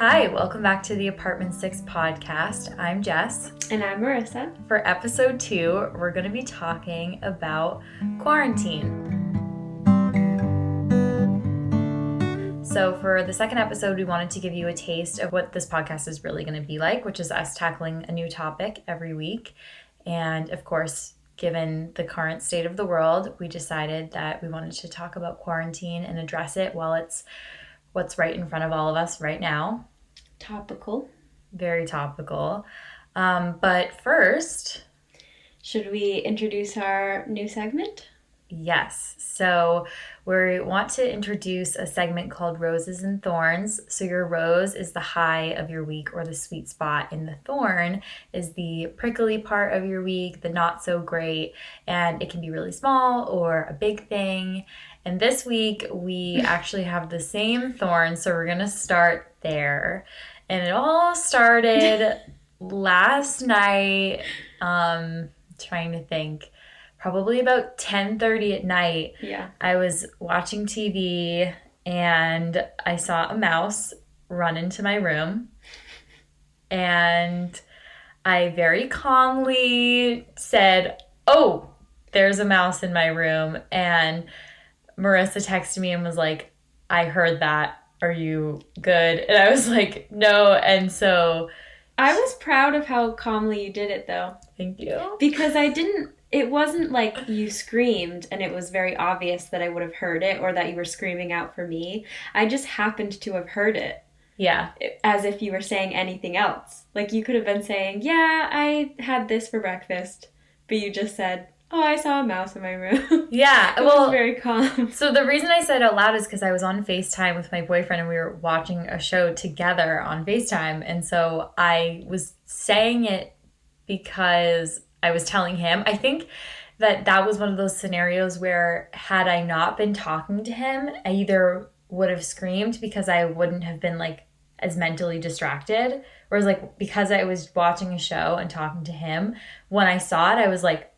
Hi, welcome back to the Apartment 6 podcast. I'm Jess. And I'm Marissa. For episode 2, we're going to be talking about quarantine. So for the second episode, we wanted to give you a taste of what this podcast is really going to be like, which is us tackling a new topic every week. And of course, given the current state of the world, we decided that we wanted to talk about quarantine and address it while it's what's right in front of all of us right now. Topical. Very topical. But first... should we introduce our new segment? Yes. So we want to introduce a segment called Roses and Thorns. So your rose is the high of your week or the sweet spot, and the thorn is the prickly part of your week, the not so great, and it can be really small or a big thing. And this week we actually have the same thorn, so we're going to start there. And it all started last night, trying to think, probably about 10:30 at night. Yeah. I was watching TV and I saw a mouse run into my room. And I very calmly said, "Oh, there's a mouse in my room." And Marissa texted me and was like, "I heard that. Are you good?" And I was like, "No." And so I was proud of how calmly you did it, though. Thank you. Because it wasn't like you screamed and it was very obvious that I would have heard it or that you were screaming out for me. I just happened to have heard it. Yeah. As if you were saying anything else. Like you could have been saying, "Yeah, I had this for breakfast." But you just said, "Oh, I saw a mouse in my room." Yeah. It was very calm. So the reason I said it out loud is because I was on FaceTime with my boyfriend and we were watching a show together on FaceTime. And so I was saying it because I was telling him. I think that was one of those scenarios where had I not been talking to him, I either would have screamed because I wouldn't have been like as mentally distracted. Whereas like because I was watching a show and talking to him, when I saw it, I was like,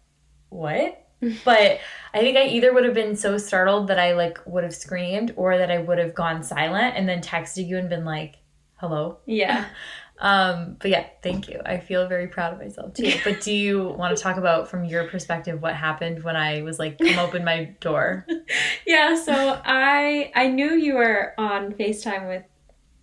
"What?" But I think I either would have been so startled that I like would have screamed or that I would have gone silent and then texted you and been like, "Hello?" Yeah. But yeah, thank you. I feel very proud of myself too. But do you want to talk about from your perspective what happened when I was like, "Come open my door"? Yeah, so I knew you were on FaceTime with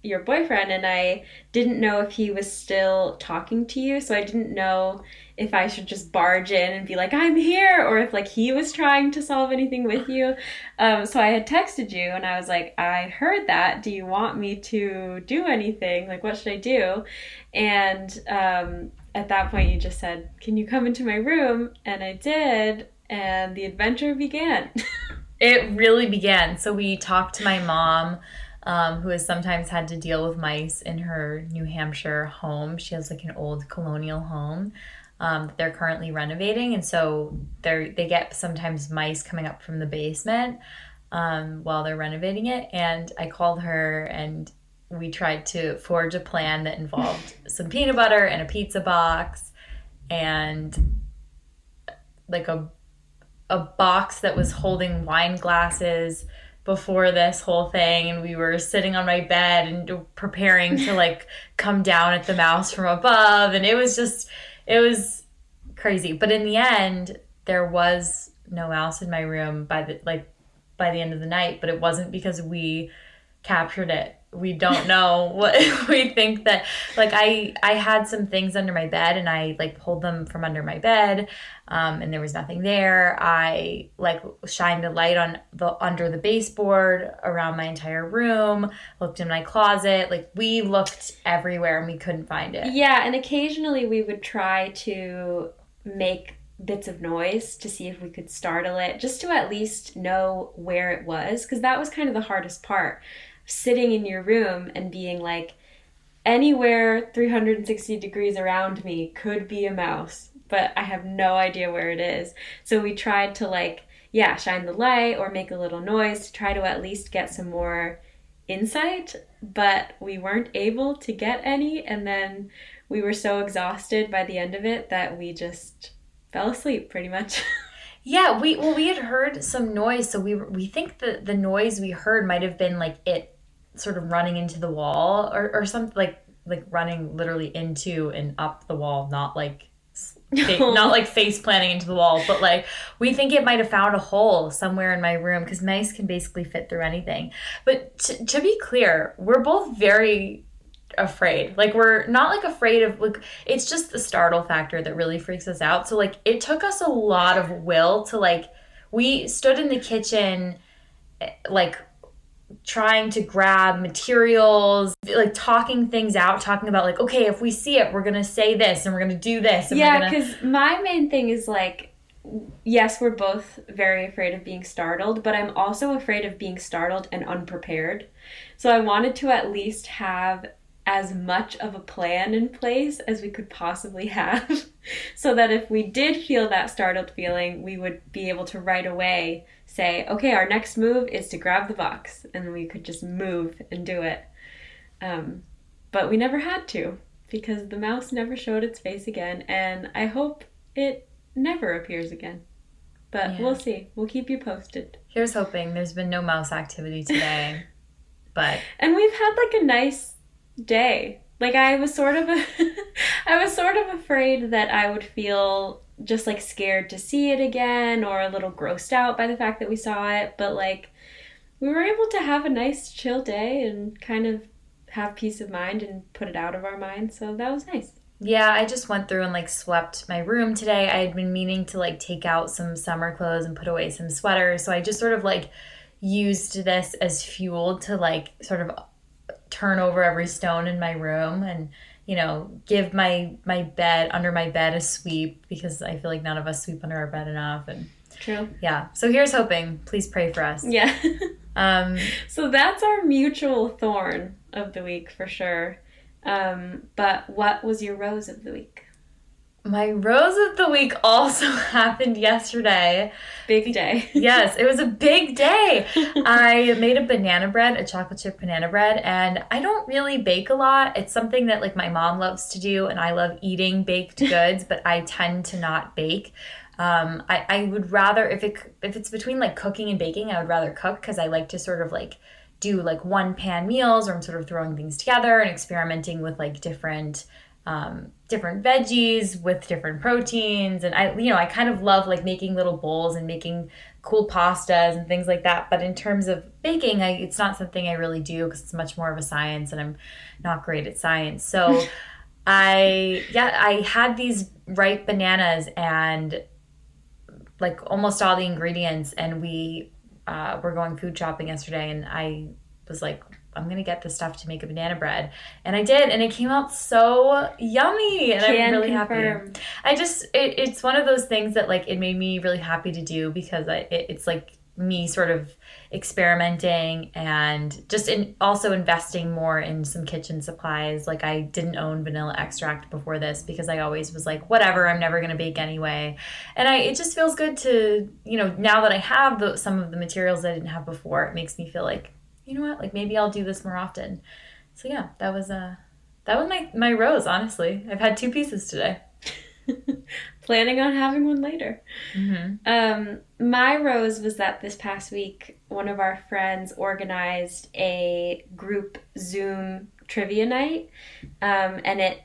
your boyfriend and I didn't know if he was still talking to you, so I didn't know if I should just barge in and be like, "I'm here," or if like he was trying to solve anything with you. So I had texted you and I was like, "I heard that. Do you want me to do anything? Like, what should I do?" And at that point you just said, "Can you come into my room?" And I did, and the adventure began. It really began. So we talked to my mom, who has sometimes had to deal with mice in her New Hampshire home. She has like an old colonial home that they're currently renovating. And so they get sometimes mice coming up from the basement while they're renovating it. And I called her and we tried to forge a plan that involved some peanut butter and a pizza box and like a box that was holding wine glasses before this whole thing, and we were sitting on my bed and preparing to like come down at the mouse from above, and it was crazy. But in the end, there was no mouse in my room by the end of the night, but it wasn't because we captured it. We don't know what we think that like I had some things under my bed and I like pulled them from under my bed and there was nothing there. I like shined a light on under the baseboard around my entire room, looked in my closet, like we looked everywhere and we couldn't find it. Yeah, and occasionally we would try to make bits of noise to see if we could startle it, just to at least know where it was, because that was kind of the hardest part. Sitting in your room and being like, anywhere 360 degrees around me could be a mouse, but I have no idea where it is. So we tried to like, yeah, shine the light or make a little noise to try to at least get some more insight, but we weren't able to get any. And then we were so exhausted by the end of it that we just fell asleep pretty much. Yeah, we had heard some noise, so we think the noise we heard might have been like it sort of running into the wall or something like running literally into and up the wall, not like not like face planting into the wall, but like we think it might have found a hole somewhere in my room because mice can basically fit through anything. But to be clear, we're both very afraid. Like we're not like afraid of like it's just the startle factor that really freaks us out. So like it took us a lot of will to like we stood in the kitchen like trying to grab materials, like talking things out, talking about like, okay, if we see it, we're gonna say this and we're gonna do this. And yeah, because my main thing is like, yes, we're both very afraid of being startled, but I'm also afraid of being startled and unprepared. So I wanted to at least have as much of a plan in place as we could possibly have so that if we did feel that startled feeling, we would be able to right away say, okay, our next move is to grab the box, and we could just move and do it. But we never had to because the mouse never showed its face again, and I hope it never appears again. But we'll see. We'll keep you posted. Here's hoping. There's been no mouse activity today. And we've had like a nice day. Like I was sort of afraid that I would feel just like scared to see it again or a little grossed out by the fact that we saw it, but like we were able to have a nice chill day and kind of have peace of mind and put it out of our minds, so that was nice. Yeah, I just went through and like swept my room today. I had been meaning to like take out some summer clothes and put away some sweaters, so I just sort of like used this as fuel to like sort of turn over every stone in my room and give my bed under my bed a sweep because I feel like none of us sweep under our bed enough. And true. Yeah, so here's hoping. Please pray for us. Yeah. So that's our mutual thorn of the week for sure. But what was your rose of the week? My rose of the week also happened yesterday. Big day. Yes, it was a big day. I made a banana bread, a chocolate chip banana bread, and I don't really bake a lot. It's something that like my mom loves to do, and I love eating baked goods, but I tend to not bake. I would rather, if it's between like cooking and baking, I would rather cook because I like to sort of like do like one pan meals, or I'm sort of throwing things together and experimenting with like different veggies with different proteins, and I kind of love like making little bowls and making cool pastas and things like that. But in terms of baking, it's not something I really do because it's much more of a science, and I'm not great at science. So I had these ripe bananas and like almost all the ingredients, and we were going food shopping yesterday, and I was like, I'm going to get the stuff to make a banana bread. And I did, and it came out so yummy, and I'm really happy. It's one of those things that like it made me really happy to do because it's like me sort of experimenting and just also investing more in some kitchen supplies. Like I didn't own vanilla extract before this because I always was like, whatever, I'm never going to bake anyway. And it just feels good to, now that I have some of the materials I didn't have before, it makes me feel like, you know what, like maybe I'll do this more often. So yeah, that was my rose, honestly. I've had 2 pieces today. Planning on having one later. Mm-hmm. My rose was that this past week, one of our friends organized a group Zoom trivia night, and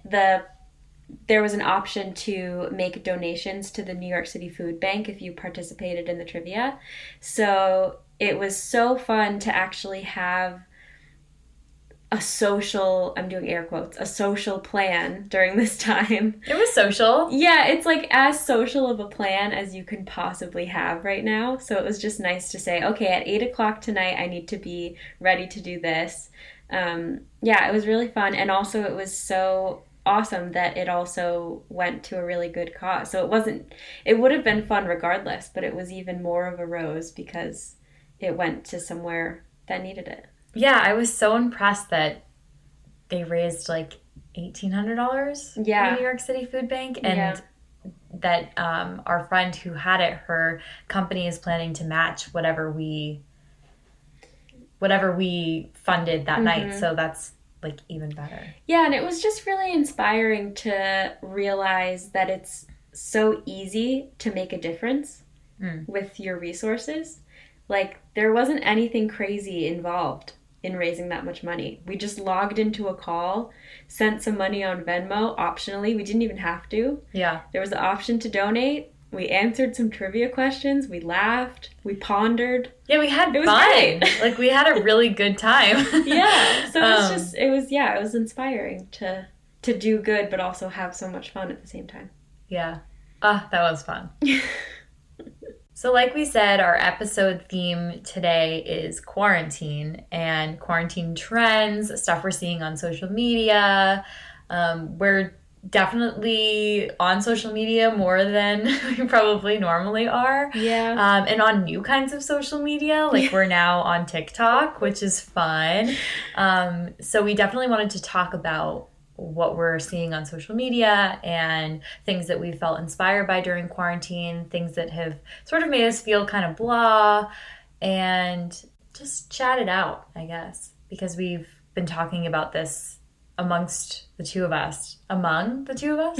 there was an option to make donations to the New York City Food Bank if you participated in the trivia. So it was so fun to actually have a social, I'm doing air quotes, a social plan during this time. It was social. Yeah, it's like as social of a plan as you can possibly have right now. So it was just nice to say, okay, at 8 o'clock tonight, I need to be ready to do this. Yeah, it was really fun. And also it was so awesome that it also went to a really good cause. So it would have been fun regardless, but it was even more of a rose because it went to somewhere that needed it. Yeah, I was so impressed that they raised like $1,800 for the New York City Food Bank, and that our friend who had it, her company is planning to match whatever we funded that night. So that's like even better. Yeah, and it was just really inspiring to realize that it's so easy to make a difference with your resources. Like there wasn't anything crazy involved in raising that much money. We just logged into a call, sent some money on Venmo optionally. We didn't even have to. Yeah. There was the option to donate. We answered some trivia questions. We laughed. We pondered. Yeah, we had It was fun. great. Like, we had a really good time. Yeah. So it was inspiring to do good, but also have so much fun at the same time. Yeah. That was fun. So like we said, our episode theme today is quarantine and quarantine trends, stuff we're seeing on social media. We're definitely on social media more than we probably normally are. Yeah. And on new kinds of social media, like we're now on TikTok, which is fun. So we definitely wanted to talk about what we're seeing on social media and things that we felt inspired by during quarantine, things that have sort of made us feel kind of blah, and just chat it out, I guess, because we've been talking about this amongst the two of us. Among the two of us?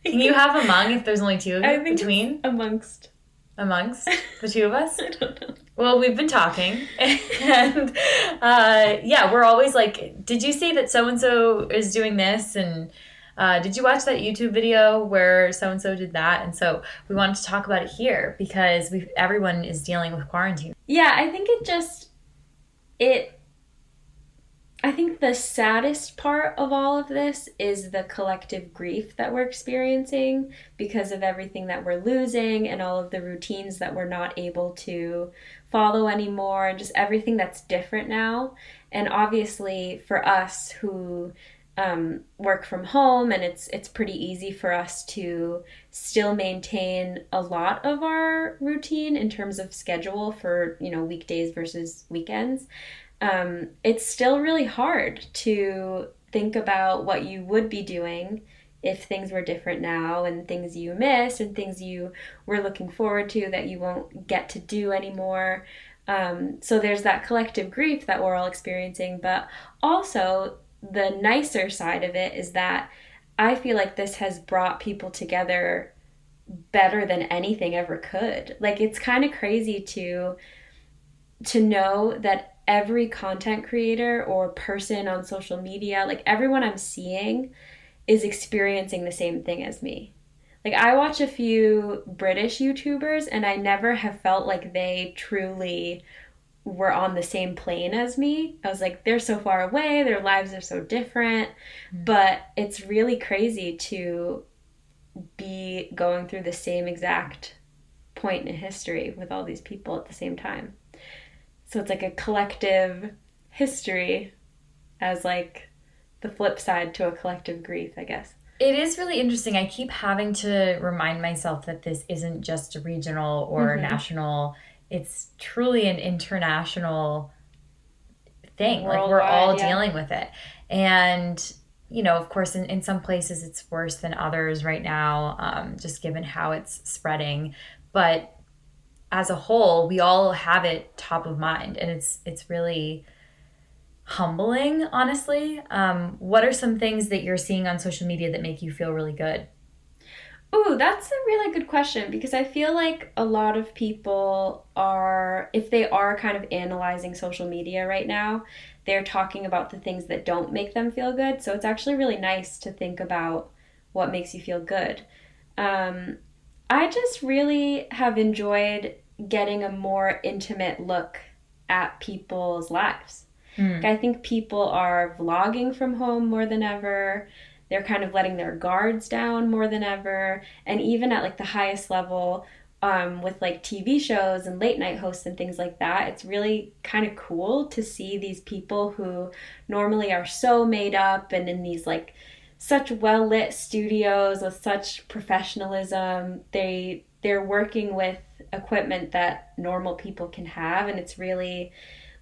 Can you have among if there's only two of you? I think between? Amongst The two of us? I don't know. Well, we've been talking, and yeah, we're always like, did you see that so-and-so is doing this? And did you watch that YouTube video where so-and-so did that? And so we wanted to talk about it here because everyone is dealing with quarantine. Yeah, I think I think the saddest part of all of this is the collective grief that we're experiencing because of everything that we're losing and all of the routines that we're not able to follow anymore and just everything that's different now. And obviously for us who work from home, and it's pretty easy for us to still maintain a lot of our routine in terms of schedule for, weekdays versus weekends. It's still really hard to think about what you would be doing if things were different now, and things you miss and things you were looking forward to that you won't get to do anymore. So there's that collective grief that we're all experiencing, but also the nicer side of it is that I feel like this has brought people together better than anything ever could. Like, it's kind of crazy to know that every content creator or person on social media, like everyone I'm seeing is experiencing the same thing as me. Like, I watch a few British YouTubers and I never have felt like they truly were on the same plane as me. I was like, they're so far away, their lives are so different, but it's really crazy to be going through the same exact point in history with all these people at the same time. So it's like a collective history as like the flip side to a collective grief, I guess. It is really interesting. I keep having to remind myself that this isn't just a regional or national. It's truly an international thing. Worldwide, like, we're all dealing with it. And, of course, in some places it's worse than others right now, just given how it's spreading. But as a whole, we all have it top of mind, and it's really humbling, honestly. What are some things that you're seeing on social media that make you feel really good? Ooh, that's a really good question, because I feel like a lot of people are, if they are kind of analyzing social media right now, they're talking about the things that don't make them feel good. So it's actually really nice to think about what makes you feel good. I just really have enjoyed getting a more intimate look at people's lives. I think people are vlogging from home more than ever. They're kind of letting their guards down more than ever. And even at like the highest level, with like TV shows and late night hosts and things like that, it's really kind of cool to see these people who normally are so made up and in these like such well-lit studios with such professionalism. They're working with equipment that normal people can have, and it's really,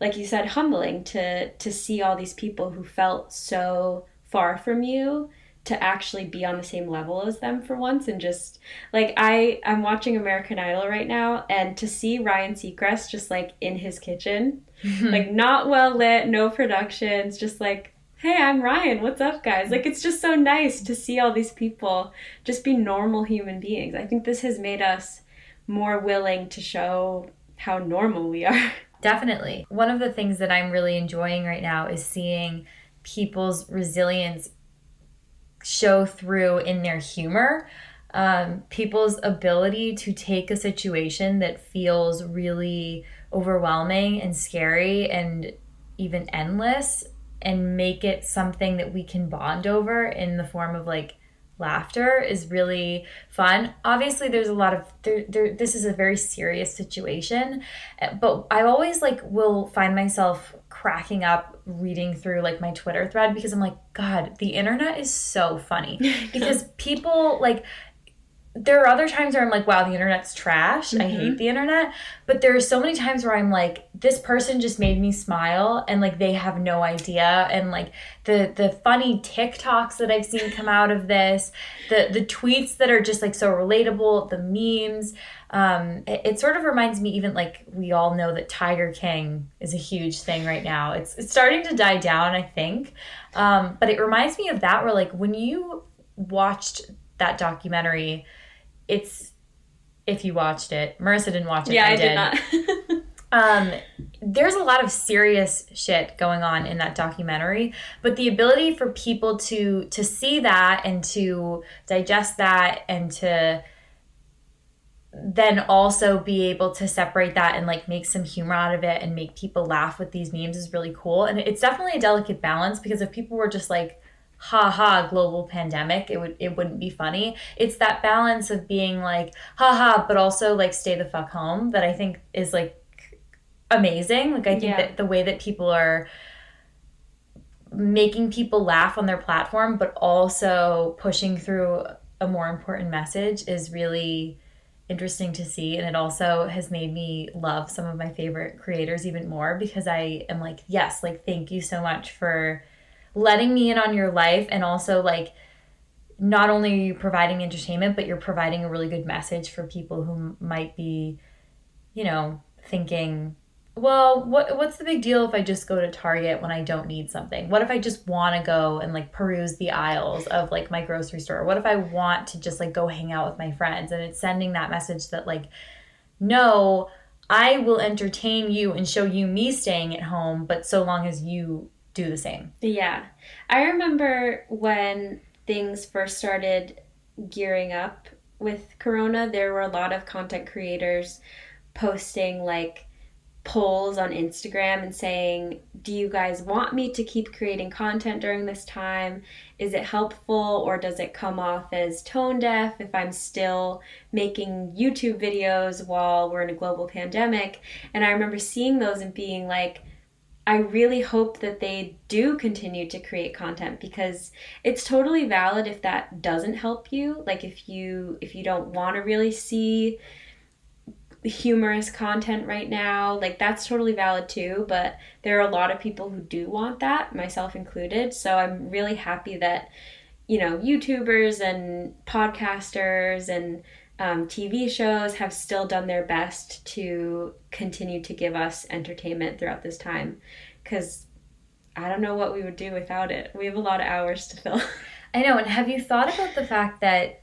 like you said, humbling to see all these people who felt so far from you to actually be on the same level as them for once. And just like I'm watching American Idol right now, and to see Ryan Seacrest just like in his kitchen, like not well lit, no productions, just like, hey, I'm Ryan, what's up, guys? Like, it's just so nice to see all these people just be normal human beings. I think this has made us more willing to show how normal we are. Definitely. One of the things that I'm really enjoying right now is seeing people's resilience show through in their humor. People's ability to take a situation that feels really overwhelming and scary and even endless and make it something that we can bond over in the form of like laughter is really fun. Obviously there's a lot of this is a very serious situation, but I always like will find myself cracking up reading through like my Twitter thread because I'm like, God, the internet is so funny. Because people like, there are other times where I'm like, wow, the internet's trash. I hate the internet. But there are so many times where I'm like, this person just made me smile and like they have no idea. And like the funny TikToks that I've seen come out of this, the tweets that are just like so relatable, the memes. It sort of reminds me, even like we all know that Tiger King is a huge thing right now. It's starting to die down, I think. But it reminds me of that, where like when you watched that documentary, it's, if you watched it, Marissa didn't watch it. Yeah, I did not. There's a lot of serious shit going on in that documentary, but the ability for people to see that and to digest that and to then also be able to separate that and like make some humor out of it and make people laugh with these memes is really cool. And it's definitely a delicate balance, because if people were just like, ha ha, global pandemic, it wouldn't be funny. It's that balance of being like, ha ha, but also like stay the fuck home, that I think is like amazing. Like I think that the way that people are making people laugh on their platform, but also pushing through a more important message is really interesting to see. And it also has made me love some of my favorite creators even more, because I am like, yes, like thank you so much for letting me in on your life. And also like, not only are you providing entertainment, but you're providing a really good message for people who might be, you know, thinking, well, what's the big deal if I just go to Target when I don't need something? What if I just want to go and like peruse the aisles of like my grocery store? What if I want to just like go hang out with my friends? And it's sending that message that like, no, I will entertain you and show you me staying at home, but so long as you do the same. Yeah. I remember when things first started gearing up with Corona, there were a lot of content creators posting like polls on Instagram and saying, do you guys want me to keep creating content during this time? Is it helpful, or does it come off as tone deaf if I'm still making YouTube videos while we're in a global pandemic? And I remember seeing those and being like, I really hope that they do continue to create content, because it's totally valid if that doesn't help you. Like if you don't want to really see humorous content right now, like that's totally valid too. But there are a lot of people who do want that, myself included. So I'm really happy that, you know, YouTubers and podcasters and TV shows have still done their best to continue to give us entertainment throughout this time, because I don't know what we would do without it. We have a lot of hours to fill. I know. And have you thought about the fact that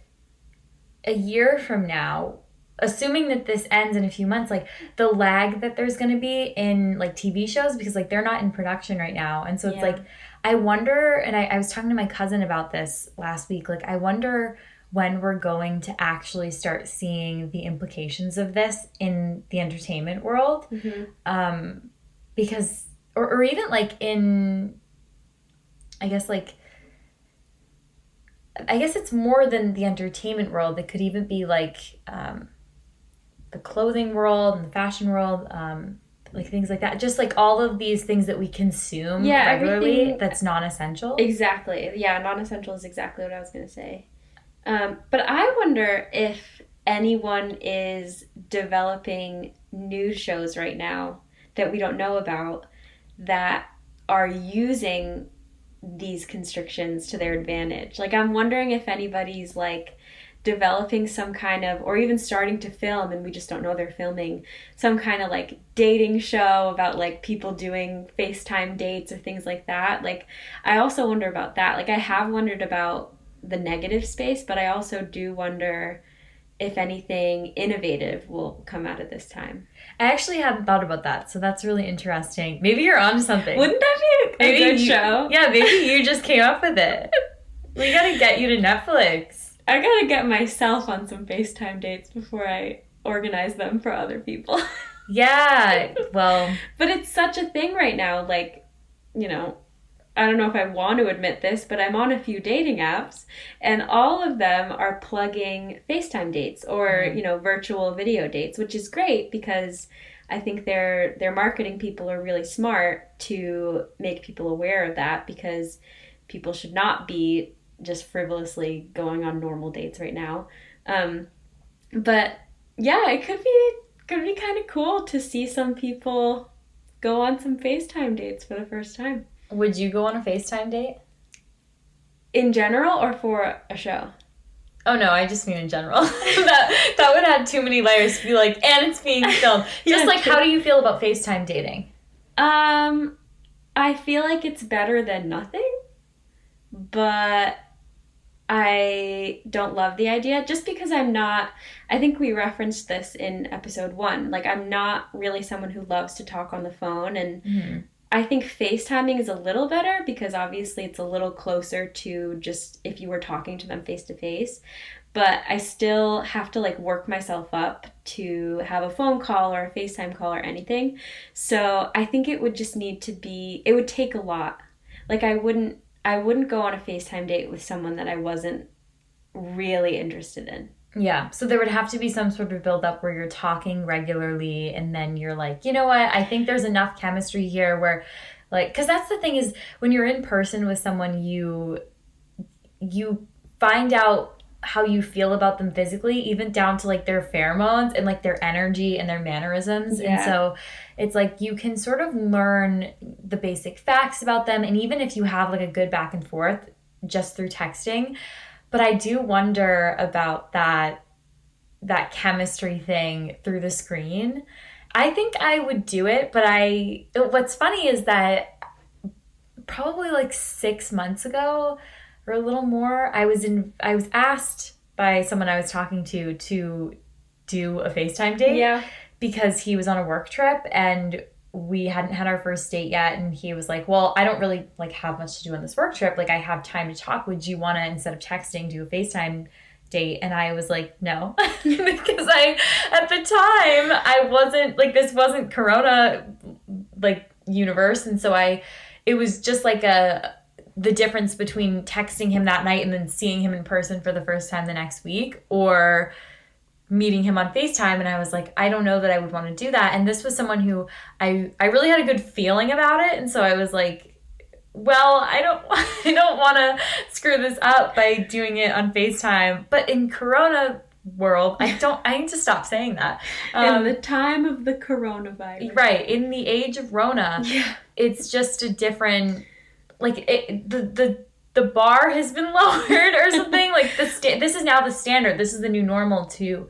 a year from now, assuming that this ends in a few months, like the lag that there's going to be in like TV shows, because like they're not in production right now. And so it's like, I wonder, and I was talking to my cousin about this last week, like I wonder when we're going to actually start seeing the implications of this in the entertainment world. Because, or even like in, I guess it's more than the entertainment world. It could even be like the clothing world and the fashion world, like things like that. Just like all of these things that we consume regularly that's non-essential. Exactly. Yeah, non-essential is exactly what I was going to say. But I wonder if anyone is developing new shows right now that we don't know about that are using these constrictions to their advantage. Like I'm wondering if anybody's like developing some kind of, or even starting to film and we just don't know they're filming, some kind of like dating show about like people doing FaceTime dates or things like that. Like I also wonder about that. Like I have wondered about the negative space, but I also do wonder if anything innovative will come out of this time. I actually hadn't thought about that, so that's really interesting. Maybe you're onto something. Wouldn't that be a good show? Yeah, maybe you just came up with it. We gotta get you to Netflix. I gotta get myself on some FaceTime dates before I organize them for other people. Yeah, well... But it's such a thing right now, like, you know, I don't know if I want to admit this, but I'm on a few dating apps, and all of them are plugging FaceTime dates or, you know, virtual video dates, which is great because I think their marketing people are really smart to make people aware of that, because people should not be just frivolously going on normal dates right now. But yeah, it could be kind of cool to see some people go on some FaceTime dates for the first time. Would you go on a FaceTime date? In general or for a show? Oh no, I just mean in general. that would add too many layers to be like, and it's being filmed. Just like, how do you feel about FaceTime dating? I feel like it's better than nothing, but I don't love the idea just because I think we referenced this in episode 1. Like, I'm not really someone who loves to talk on the phone, and I think FaceTiming is a little better because obviously it's a little closer to just if you were talking to them face to face. But I still have to like work myself up to have a phone call or a FaceTime call or anything. So I think it would just need to be, it would take a lot. Like I wouldn't go on a FaceTime date with someone that I wasn't really interested in. Yeah, so there would have to be some sort of build up where you're talking regularly and then you're like, you know what, I think there's enough chemistry here where, like, because that's the thing is when you're in person with someone, you find out how you feel about them physically, even down to like their pheromones and like their energy and their mannerisms. Yeah. And so it's like you can sort of learn the basic facts about them. And even if you have like a good back and forth just through texting, but I do wonder about that chemistry thing through the screen. I think I would do it, but what's funny is that probably like 6 months ago or a little more, I was asked by someone I was talking to do a FaceTime date. Yeah. Because he was on a work trip and we hadn't had our first date yet, and he was like, well, I don't really like have much to do on this work trip. Like I have time to talk. Would you want to, instead of texting, do a FaceTime date? And I was like, no, because at the time I wasn't like, this wasn't Corona like universe. And so it was just like the difference between texting him that night and then seeing him in person for the first time the next week, or meeting him on FaceTime. And I was like, I don't know that I would want to do that. And this was someone who I really had a good feeling about it. And so I was like, well, I don't want to screw this up by doing it on FaceTime. But in Corona world, I need to stop saying that. In the time of the coronavirus. Right. In the age of Rona, yeah. It's just a different, like the bar has been lowered or something. Like this is now the standard. This is the new normal, to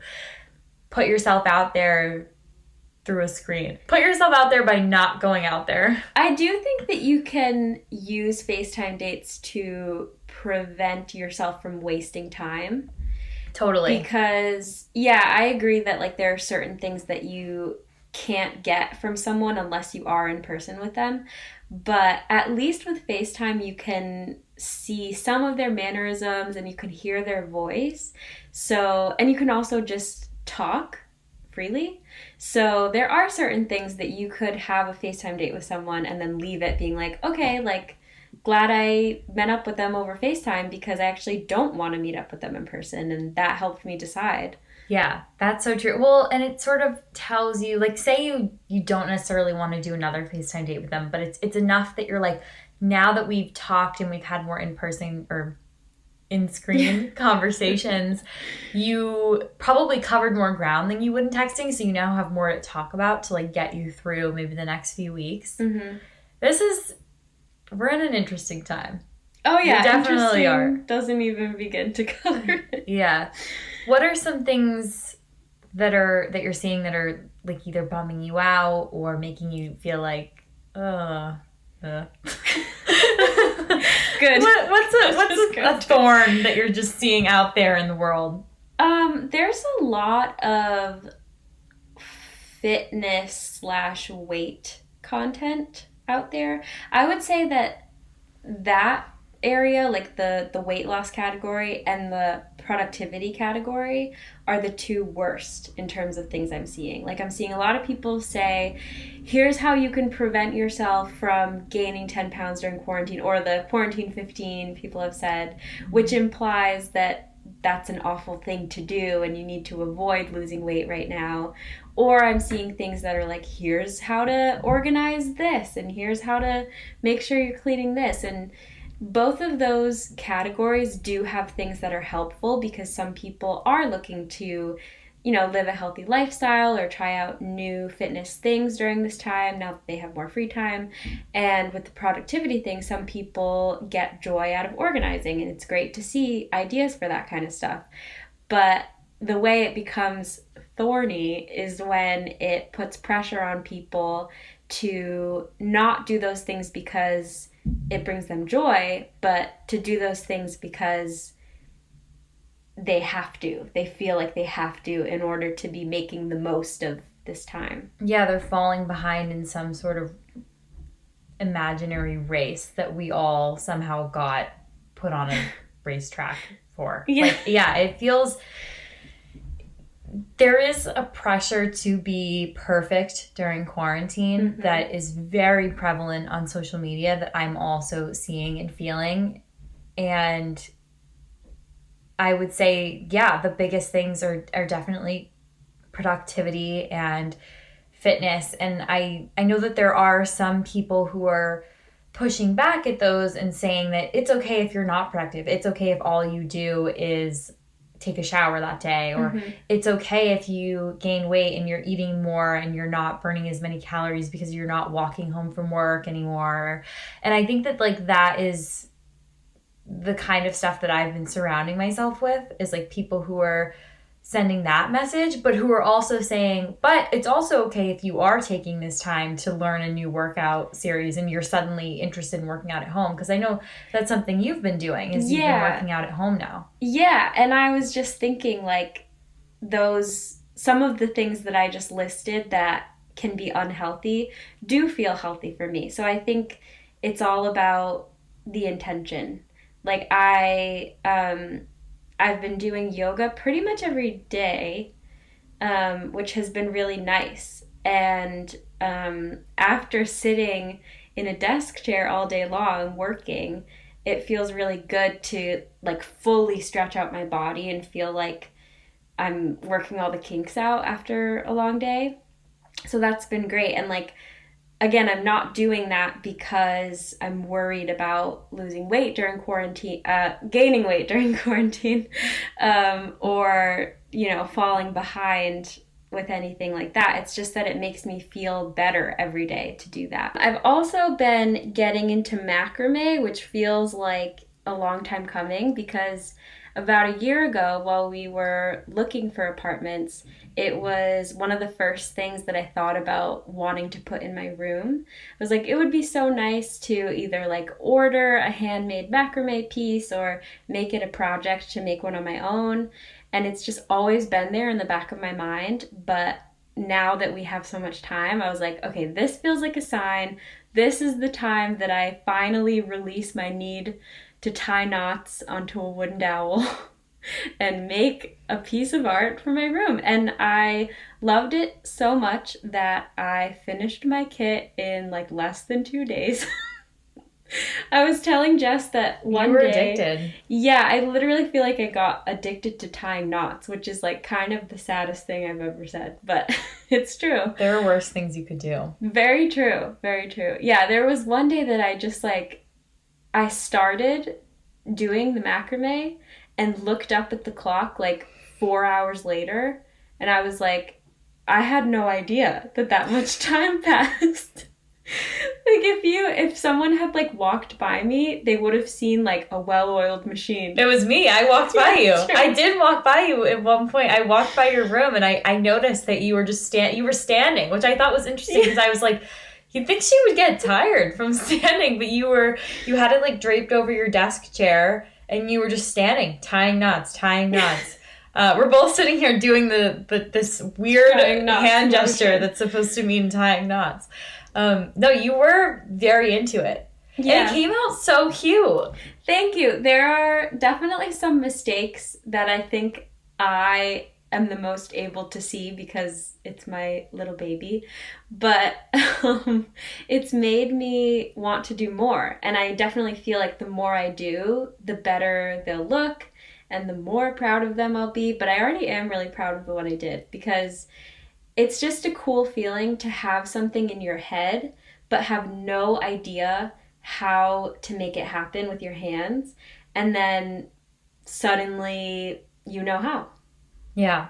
put yourself out there through a screen. Put yourself out there by not going out there. I do think that you can use FaceTime dates to prevent yourself from wasting time. Totally. Because, yeah, I agree that like there are certain things that you can't get from someone unless you are in person with them. But at least with FaceTime, you can see some of their mannerisms and you can hear their voice. So, and you can also just talk freely. So there are certain things that you could have a FaceTime date with someone and then leave it being like, okay, like, glad I met up with them over FaceTime because I actually don't want to meet up with them in person. And that helped me decide. Yeah, that's so true. Well, and it sort of tells you, like, say you don't necessarily want to do another FaceTime date with them, but it's enough that you're like, now that we've talked and we've had more in-person or in-screen conversations, you probably covered more ground than you would in texting, so you now have more to talk about to, like, get you through maybe the next few weeks. Mm-hmm. We're in an interesting time. Oh, yeah. We definitely are. Doesn't even begin to cover it. Yeah. What are some things that you're seeing that are like either bumming you out or making you feel like, Good. Good. What's a thorn that you're just seeing out there in the world? There's a lot of fitness slash weight content out there. I would say that area, like the weight loss category and the productivity category, are the two worst in terms of things I'm seeing. Like, I'm seeing a lot of people say, here's how you can prevent yourself from gaining 10 pounds during quarantine, or the quarantine 15 people have said, which implies that that's an awful thing to do and you need to avoid losing weight right now. Or I'm seeing things that are like, here's how to organize this and here's how to make sure you're cleaning this. And both of those categories do have things that are helpful, because some people are looking to, live a healthy lifestyle or try out new fitness things during this time now that they have more free time. And with the productivity thing, some people get joy out of organizing, and it's great to see ideas for that kind of stuff. But the way it becomes thorny is when it puts pressure on people to not do those things because it brings them joy, but to do those things because they have to. They feel like they have to in order to be making the most of this time. Yeah, they're falling behind in some sort of imaginary race that we all somehow got put on a racetrack for. Yeah. It feels... There is a pressure to be perfect during quarantine that is very prevalent on social media that I'm also seeing and feeling. And I would say, the biggest things are definitely productivity and fitness. And I know that there are some people who are pushing back at those and saying that it's okay if you're not productive. It's okay if all you do is take a shower that day, or it's okay if you gain weight and you're eating more and you're not burning as many calories because you're not walking home from work anymore. And I think that that is the kind of stuff that I've been surrounding myself with, is people who are sending that message, but who are also saying, but it's also okay if you are taking this time to learn a new workout series and you're suddenly interested in working out at home. Because I know that's something you've been doing, is you've been working out at home now. Yeah, and I was just thinking, some of the things that I just listed that can be unhealthy do feel healthy for me. So I think it's all about the intention. I've been doing yoga pretty much every day, which has been really nice. And after sitting in a desk chair all day long working, it feels really good to fully stretch out my body and feel like I'm working all the kinks out after a long day. So that's been great. And again, I'm not doing that because I'm worried about losing weight during quarantine, gaining weight during quarantine, or, falling behind with anything like that. It's just that it makes me feel better every day to do that. I've also been getting into macrame, which feels like a long time coming, because about a year ago, while we were looking for apartments, it was one of the first things that I thought about wanting to put in my room. I was like, it would be so nice to either order a handmade macrame piece or make it a project to make one on my own. And it's just always been there in the back of my mind. But now that we have so much time, I was like, okay, this feels like a sign. This is the time that I finally release my need to tie knots onto a wooden dowel and make a piece of art for my room. And I loved it so much that I finished my kit in less than 2 days. I was telling Jess that one day... You were addicted. Yeah, I literally feel like I got addicted to tying knots, which is kind of the saddest thing I've ever said, but it's true. There are worse things you could do. Very true, very true. Yeah, there was one day that I just I started doing the macrame and looked up at the clock 4 hours later, and I was like, I had no idea that much time passed. If someone had walked by me, they would have seen a well-oiled machine. It was me. I walked by you. True. I did walk by you at one point. I walked by your room and I noticed that you were just you were standing, which I thought was interesting, because I was like, you'd think she would get tired from standing, but you had it draped over your desk chair and you were just standing, tying knots. We're both sitting here doing this weird hand gesture motion. that's supposed to mean tying knots. No, you were very into it. Yeah. And it came out so cute. Thank you. There are definitely some mistakes that I think I am the most able to see because it's my little baby. But it's made me want to do more. And I definitely feel like the more I do, the better they'll look and the more proud of them I'll be. But I already am really proud of the one I did because it's just a cool feeling to have something in your head but have no idea how to make it happen with your hands, and then suddenly you know how. Yeah.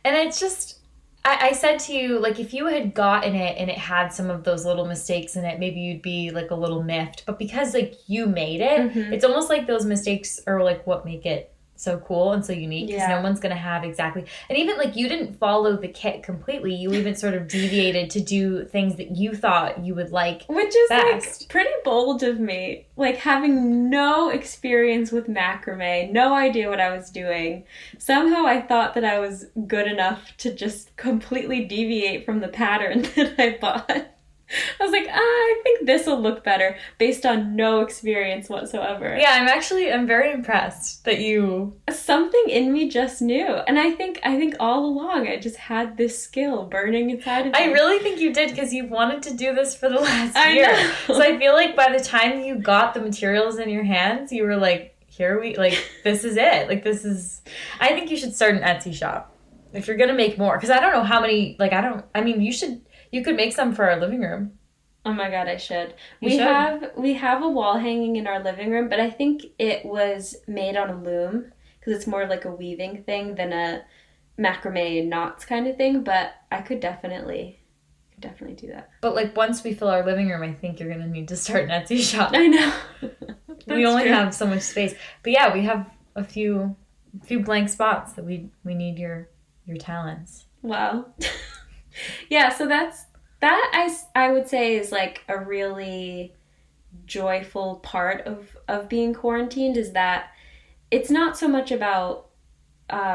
And it's just, I said to you, like, if you had gotten it and it had some of those little mistakes in it, maybe you'd be, like, a little miffed. But because, like, you made it, it's almost like those mistakes are, like, what make it so cool and so unique, because no one's going to have exactly. And even, like, you didn't follow the kit completely. You even sort of deviated to do things that you thought you would like, which is best. Like pretty bold of me, like having no experience with macrame, no idea what I was doing. Somehow I thought that I was good enough to just completely deviate from the pattern that I bought. I was like, I think this will look better based on no experience whatsoever. Yeah, I'm very impressed that you... Something in me just knew. And I think all along I just had this skill burning inside of me. I really think you did, because you've wanted to do this for the last year. I know. So I feel like by the time you got the materials in your hands, you were like, this is it. Like, this is... I think you should start an Etsy shop if you're going to make more. Because I don't know how many... You could make some for our living room. Oh my god, I should. We have a wall hanging in our living room, but I think it was made on a loom because it's more like a weaving thing than a macrame knots kind of thing, but I could definitely do that. But like once we fill our living room, I think you're going to need to start an Etsy shop. I know. We only have so much space. But yeah, we have a few blank spots that we need your talents. Wow. Yeah, so that I would say is like a really joyful part of being quarantined, is that it's not so much about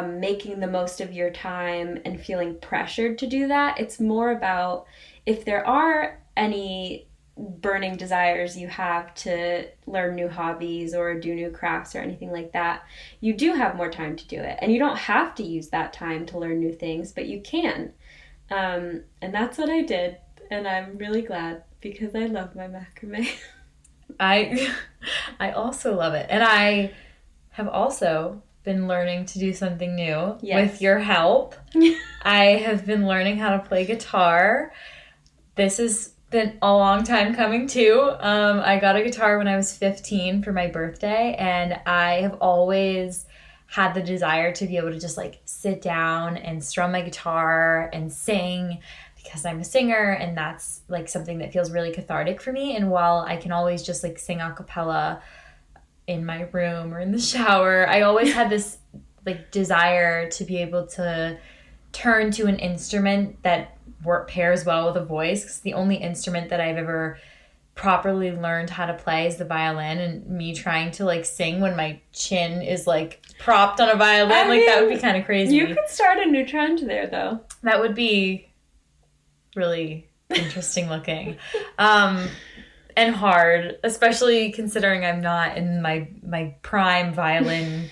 making the most of your time and feeling pressured to do that. It's more about if there are any burning desires you have to learn new hobbies or do new crafts or anything like that, you do have more time to do it. And you don't have to use that time to learn new things, but you can. And that's what I did, and I'm really glad because I love my macrame. I also love it, and I have also been learning to do something new with your help. I have been learning how to play guitar. This has been a long time coming too. I got a guitar when I was 15 for my birthday, and I have always had the desire to be able to just like sit down and strum my guitar and sing, because I'm a singer, and that's like something that feels really cathartic for me. And while I can always just like sing a cappella in my room or in the shower, I always had this like desire to be able to turn to an instrument that pairs well with a voice, because the only instrument that I've ever properly learned how to play is the violin, and me trying to like sing when my chin is like propped on a violin, that would be kind of crazy. You could start a new trend there though. That would be really interesting looking. And hard, especially considering I'm not in my prime violin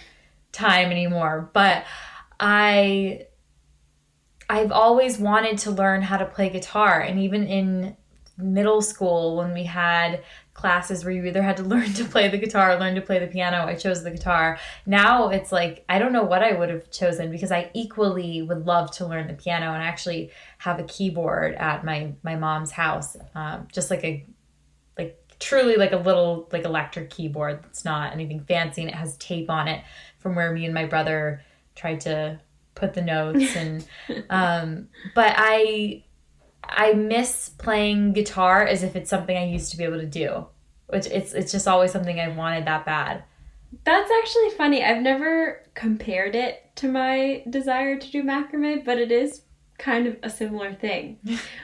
time anymore. But I've always wanted to learn how to play guitar, and even in middle school when we had classes where you either had to learn to play the guitar or learn to play the piano, I chose the guitar. Now it's like I don't know what I would have chosen, because I equally would love to learn the piano, and I actually have a keyboard at my mom's house, just truly like a little like electric keyboard. It's not anything fancy, and it has tape on it from where me and my brother tried to put the notes. And but I miss playing guitar as if it's something I used to be able to do, which it's just always something I've wanted that bad. That's actually funny. I've never compared it to my desire to do macrame, but it is kind of a similar thing.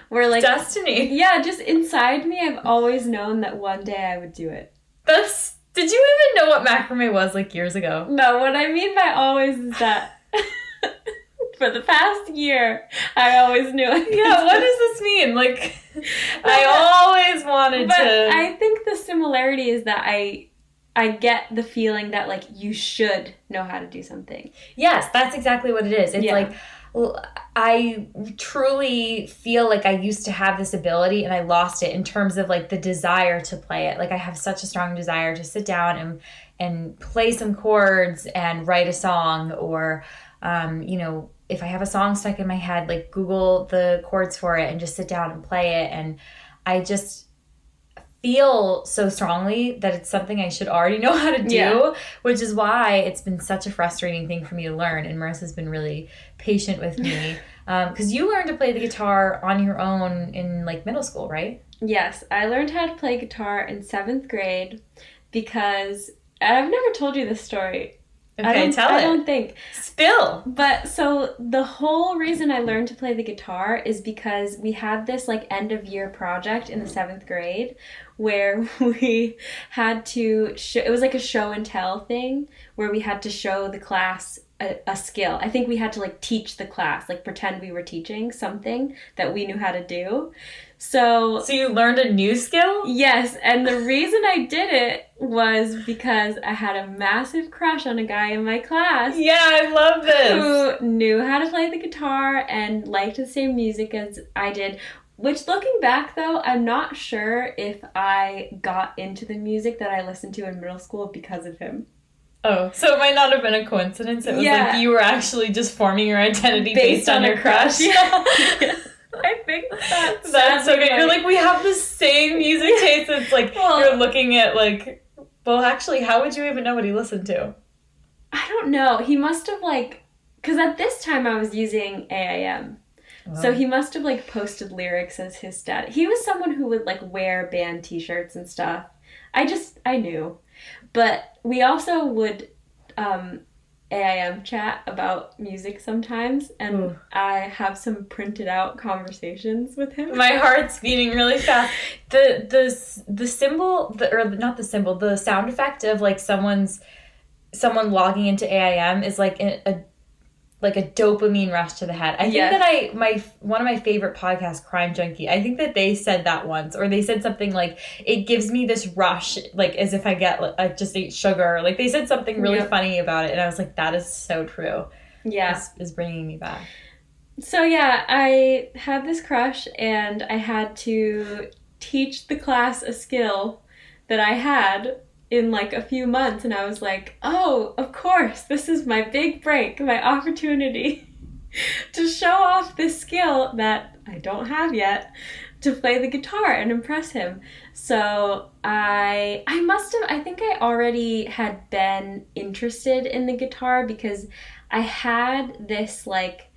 Where like destiny. Yeah, just inside me I've always known that one day I would do it. Did you even know what macrame was like years ago? No, what I mean by always is that For the past year, I always knew it. Yeah, what does this mean? Like, I always wanted but to... I think the similarity is that I get the feeling that, like, you should know how to do something. Yes, that's exactly what it is. It's like, I truly feel like I used to have this ability and I lost it in terms of, like, the desire to play it. Like, I have such a strong desire to sit down and play some chords and write a song, or, you know, if I have a song stuck in my head, like, Google the chords for it and just sit down and play it. And I just feel so strongly that it's something I should already know how to do, which is why it's been such a frustrating thing for me to learn. And Marissa's been really patient with me, because you learned to play the guitar on your own in, like, middle school, right? Yes, I learned how to play guitar in 7th grade because I've never told you this story. Okay, tell it. I don't think. Spill! But so the whole reason I learned to play the guitar is because we had this, like, end of year project in the 7th grade where we had to it was like a show and tell thing where we had to show the class a skill. I think we had to, like, teach the class, like, pretend we were teaching something that we knew how to do. So you learned a new skill? Yes, and the reason I did it was because I had a massive crush on a guy in my class. Yeah, I love this. Who knew how to play the guitar and liked the same music as I did. Which, looking back, though, I'm not sure if I got into the music that I listened to in middle school because of him. Oh, so it might not have been a coincidence. It was like you were actually just forming your identity based on your crush. Yeah. I think that's so good. You're like, we have the same music taste. It's like, you're looking at, like, well, actually, how would you even know what he listened to? I don't know. He must have, like, because at this time I was using AIM. Oh. So he must have, like, posted lyrics as his stat. He was someone who would, like, wear band t-shirts and stuff. I knew. But we also would AIM chat about music sometimes, and I have some printed out conversations with him. My heart's beating really fast. The symbol, or not the symbol, the sound effect of, like, someone logging into AIM is like a dopamine rush to the head. I think that one of my favorite podcasts, Crime Junkie, I think that they said that once, or they said something like, it gives me this rush, like, as if I just ate sugar. Like, they said something really funny about it, and I was like, that is so true. Yeah. This is bringing me back. So, yeah, I had this crush, and I had to teach the class a skill that I had in, like, a few months, and I was like, oh, of course, this is my big break, my opportunity to show off this skill that I don't have yet, to play the guitar and impress him. So I think I already had been interested in the guitar because I had this, like,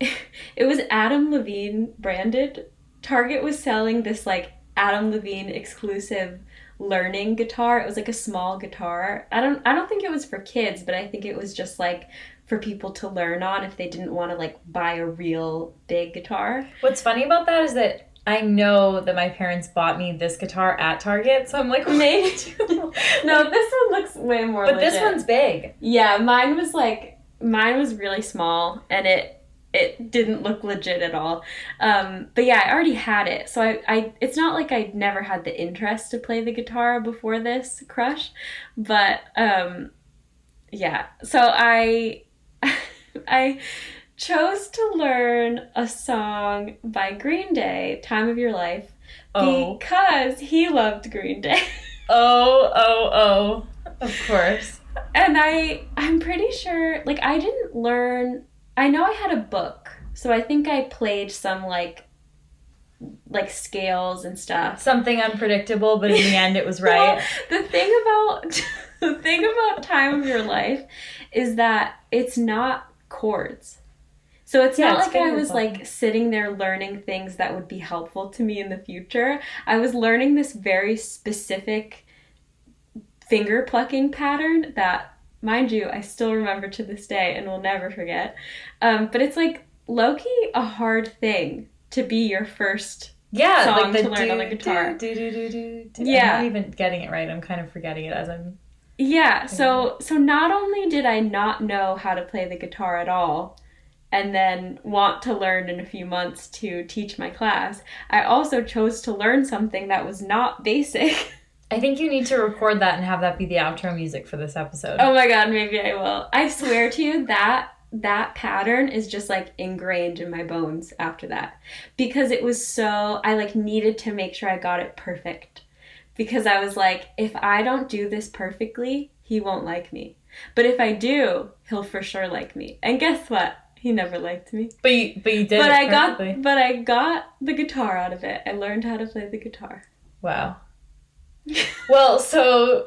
it was Adam Levine branded. Target was selling this, like, Adam Levine exclusive learning guitar. It was like a small guitar. I don't think it was for kids, but I think it was just, like, for people to learn on if they didn't want to, like, buy a real big guitar. What's funny about that is that I know that my parents bought me this guitar at Target, so I'm like, maybe. No, this one looks way more legit. But this one's big. Yeah, mine was really small, and it didn't look legit at all. But yeah, I already had it. So I it's not like I'd never had the interest to play the guitar before this crush. But yeah. So I chose to learn a song by Green Day, Time of Your Life, because he loved Green Day. Oh, of course. And I'm pretty sure, like, I didn't learn... I know I had a book, so I think I played some, like scales and stuff. Something unpredictable, but in the end it was right. Well, the thing about Time of Your Life is that it's not chords. So it's not like I was, like, sitting there learning things that would be helpful to me in the future. I was learning this very specific finger plucking pattern that, mind you, I still remember to this day and will never forget. But it's, like, low-key a hard thing to be your first song to learn on the guitar. Yeah. I'm not even getting it right. I'm kind of forgetting it as I'm... Yeah, so not only did I not know how to play the guitar at all, and then want to learn in a few months to teach my class, I also chose to learn something that was not basic. I think you need to record that and have that be the outro music for this episode. Oh my god, maybe I will. I swear to you that pattern is just like ingrained in my bones after that. Because it was so, I like needed to make sure I got it perfect. Because I was like, if I don't do this perfectly, he won't like me. But if I do, he'll for sure like me. And guess what? He never liked me. But you did it perfectly. But I got the guitar out of it. I learned how to play the guitar. Wow. Well, so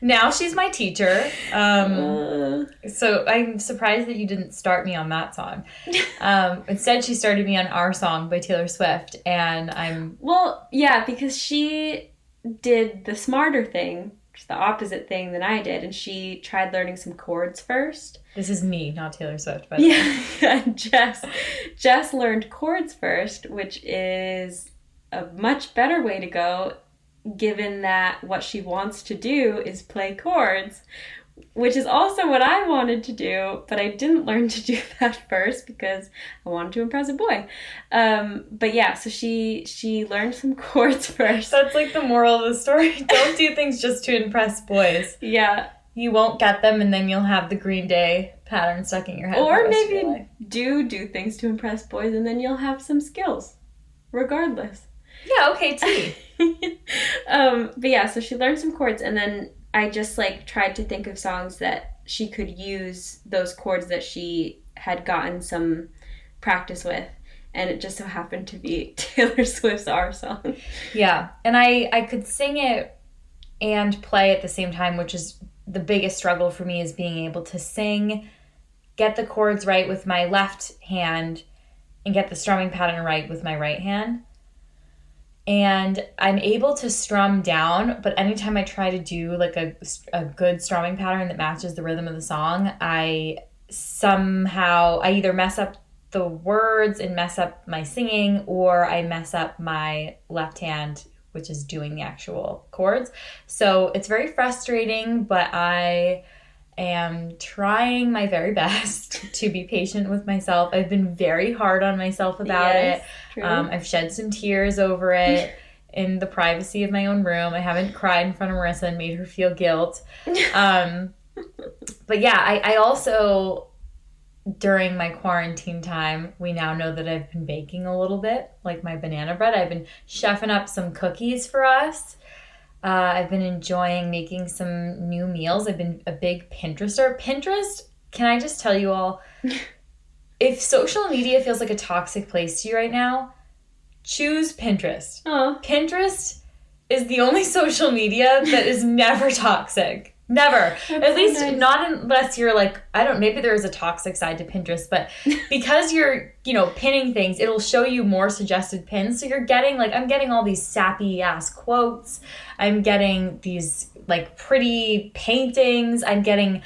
now she's my teacher. So I'm surprised that you didn't start me on that song. Instead, she started me on Our Song by Taylor Swift, and I'm... Well, yeah, because she did the smarter thing, the opposite thing than I did, and she tried learning some chords first. This is me, not Taylor Swift, by the way. Yeah, Jess learned chords first, which is a much better way to go, given that what she wants to do is play chords, which is also what I wanted to do, but I didn't learn to do that first because I wanted to impress a boy. But yeah, so she learned some chords first. That's like the moral of the story. Don't do things just to impress boys. Yeah. You won't get them, and then you'll have the Green Day pattern stuck in your head. Or maybe do things to impress boys, and then you'll have some skills, regardless. Yeah, okay, T. But yeah, so she learned some chords, and then I just like tried to think of songs that she could use those chords that she had gotten some practice with, and it just so happened to be Taylor Swift's Our Song. Yeah, and I could sing it and play at the same time, which is the biggest struggle for me, is being able to sing, get the chords right with my left hand, and get the strumming pattern right with my right hand. And I'm able to strum down, but anytime I try to do like a good strumming pattern that matches the rhythm of the song, I either mess up the words and mess up my singing, or I mess up my left hand, which is doing the actual chords. So it's very frustrating, but I am trying my very best to be patient with myself. I've been very hard on myself about it. True. I've shed some tears over it in the privacy of my own room. I haven't cried in front of Marissa and made her feel guilt. But yeah, I also, during my quarantine time, we now know that I've been baking a little bit, like my banana bread. I've been chefing up some cookies for us. I've been enjoying making some new meals. I've been a big Pinterester. Pinterest, can I just tell you all, if social media feels like a toxic place to you right now, choose Pinterest. Oh. Pinterest is the only social media that is never toxic. Never. That's At least nice. not unless you're like, maybe there is a toxic side to Pinterest, but because you're, pinning things, it'll show you more suggested pins. So you're getting I'm getting all these sappy ass quotes. I'm getting these pretty paintings. I'm getting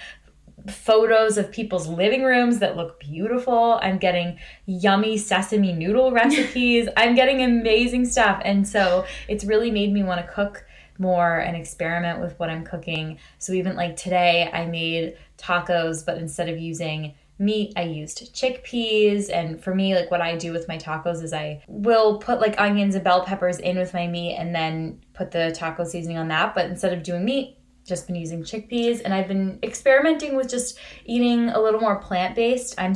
photos of people's living rooms that look beautiful. I'm getting yummy sesame noodle recipes. I'm getting amazing stuff. And so it's really made me want to cook more and experiment with what I'm cooking. So even today I made tacos, but instead of using meat, I used chickpeas. And for me, what I do with my tacos is I will put onions and bell peppers in with my meat and then put the taco seasoning on that. But instead of doing meat, just been using chickpeas. And I've been experimenting with just eating a little more plant-based. I'm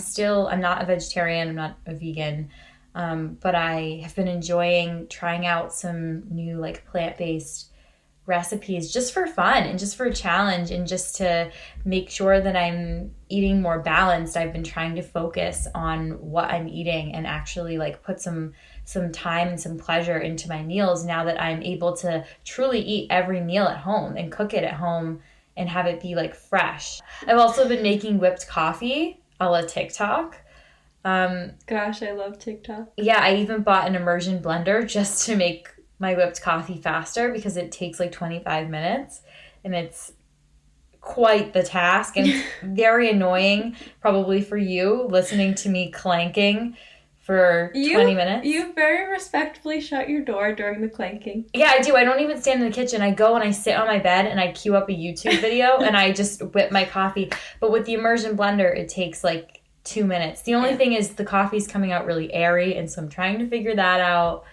not a vegetarian, I'm not a vegan. But I have been enjoying trying out some new plant-based recipes just for fun and just for a challenge and just to make sure that I'm eating more balanced. I've been trying to focus on what I'm eating and actually put some time and some pleasure into my meals now that I'm able to truly eat every meal at home and cook it at home and have it be fresh. I've also been making whipped coffee a la TikTok. Gosh, I love TikTok. Yeah, I even bought an Immersion Blender just to make my whipped coffee faster because it takes 25 minutes and it's quite the task and it's very annoying probably for you listening to me clanking for 20 minutes. You very respectfully shut your door during the clanking. Yeah, I do. I don't even stand in the kitchen. I go and I sit on my bed and I queue up a YouTube video and I just whip my coffee. But with the Immersion Blender, it takes 2 minutes. The only thing is the coffee's coming out really airy, and so I'm trying to figure that out.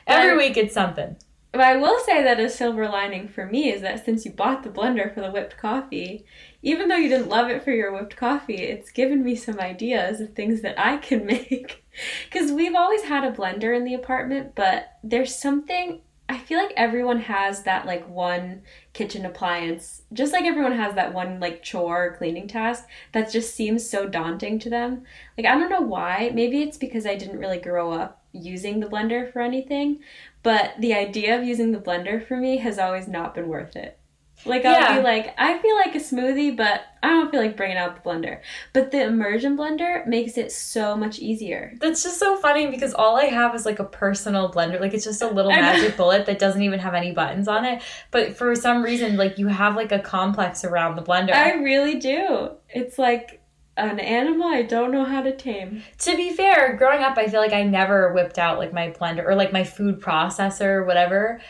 Every week it's something. But I will say that a silver lining for me is that since you bought the blender for the whipped coffee, even though you didn't love it for your whipped coffee, it's given me some ideas of things that I can make. Because we've always had a blender in the apartment, but there's something, I feel like everyone has that like one kitchen appliance, just like everyone has that one like chore or cleaning task that just seems so daunting to them. Like, I don't know why. Maybe it's because I didn't really grow up using the blender for anything, but the idea of using the blender for me has always not been worth it. Like, I'll be like, I feel like a smoothie, but I don't feel like bringing out the blender. But the Immersion Blender makes it so much easier. That's just so funny because all I have is like a personal blender. Like, it's just a little magic bullet that doesn't even have any buttons on it. But for some reason, like, you have like a complex around the blender. I really do. It's like an animal I don't know how to tame. To be fair, growing up, I feel like I never whipped out like my blender or like my food processor or whatever.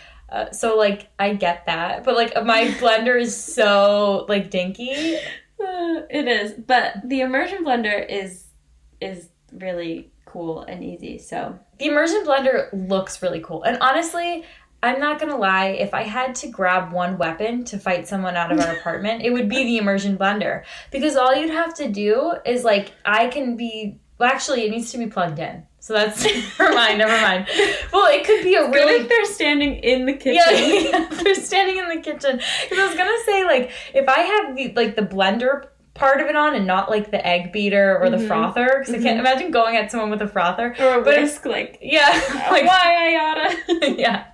So, like, I get that. But, like, my blender is so, like, dinky. It is. But the Immersion Blender is really cool and easy, so. The Immersion Blender looks really cool. And honestly, I'm not going to lie. If I had to grab one weapon to fight someone out of our apartment, it would be the Immersion Blender. Because all you'd have to do is, like, I can be... Well, actually, it needs to be plugged in. So that's... never mind. Well, it could be a really... I feel like they're standing in the kitchen. Yeah, they're standing in the kitchen. Because I was going to say, like, if I have, the blender part of it on and not, like, the egg beater or the frother, because I can't imagine going at someone with a frother. Or a whisk, like... Yeah. Like, why I oughta... Yeah.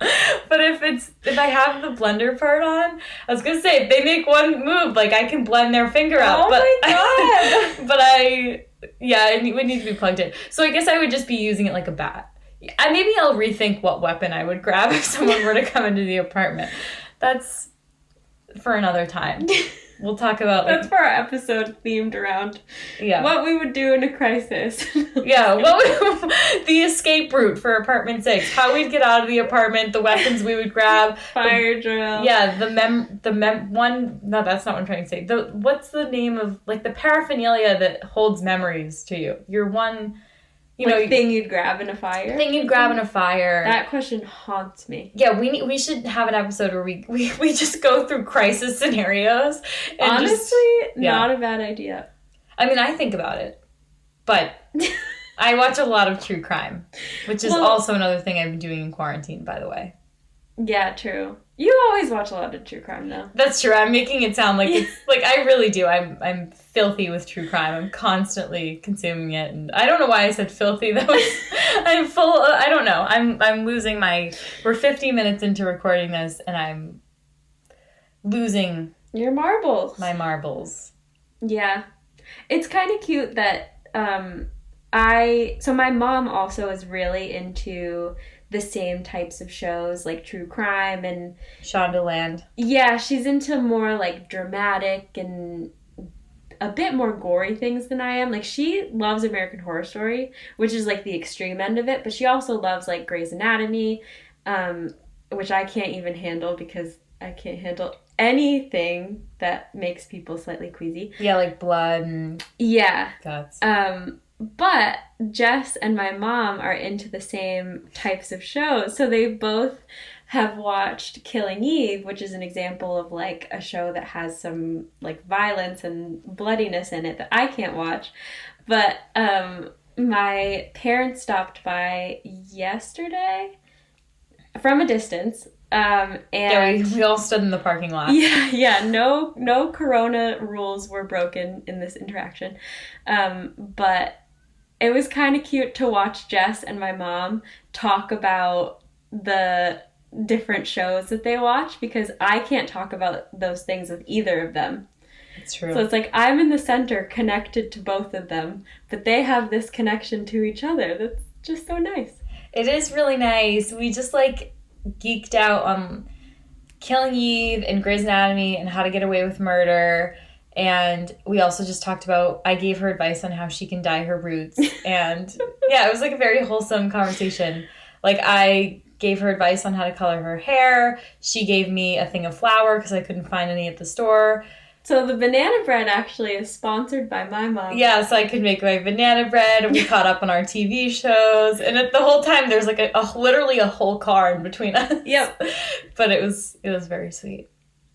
But if I have the blender part on, I was going to say, if they make one move, like, I can blend their finger out. Oh, my God! It would need to be plugged in. So I guess I would just be using it like a bat. Maybe I'll rethink what weapon I would grab if someone were to come into the apartment. That's for another time. We'll talk about... That's for our episode themed around what we would do in a crisis. The escape route for apartment 6. How we'd get out of the apartment, the weapons we would grab. Fire drill. Yeah, one... No, that's not what I'm trying to say. What's the name of, like, the paraphernalia that holds memories to you? Your one... thing you'd grab in a fire? Thing you'd grab in a fire. That question haunts me. Yeah, we should have an episode where we just go through crisis scenarios. And honestly, not a bad idea. I mean, I think about it. But I watch a lot of true crime, which is also another thing I've been doing in quarantine, by the way. Yeah, true. You always watch a lot of true crime, though. That's true. I'm making it sound like it's like I really do. I'm filthy with true crime. I'm constantly consuming it, and I don't know why I said filthy. I'm full. I don't know. I'm losing my. We're 50 minutes into recording this, and I'm losing your marbles. My marbles. Yeah, it's kind of cute that So my mom also is really into the same types of shows like true crime and Shondaland. Yeah, she's into more like dramatic and a bit more gory things than I am. Like, she loves American Horror Story, which is like the extreme end of it, but she also loves like Grey's Anatomy, which I can't even handle because I can't handle anything that makes people slightly queasy. Yeah, like blood and guts. But Jess and my mom are into the same types of shows. So they both have watched Killing Eve, which is an example of like a show that has some like violence and bloodiness in it that I can't watch. But my parents stopped by yesterday from a distance. And we all stood in the parking lot. Yeah. No corona rules were broken in this interaction. But it was kind of cute to watch Jess and my mom talk about the different shows that they watch because I can't talk about those things with either of them. It's true. So it's like I'm in the center connected to both of them, but they have this connection to each other. That's just so nice. It is really nice. We just like geeked out on Killing Eve and Grey's Anatomy and How to Get Away with Murder. And we also just talked about, I gave her advice on how she can dye her roots. And yeah, it was like a very wholesome conversation. Like, I gave her advice on how to color her hair. She gave me a thing of flour because I couldn't find any at the store. So the banana bread actually is sponsored by my mom. Yeah, so I could make my banana bread, and we caught up on our TV shows, and the whole time there's like literally a whole car in between us. Yep. But it was very sweet.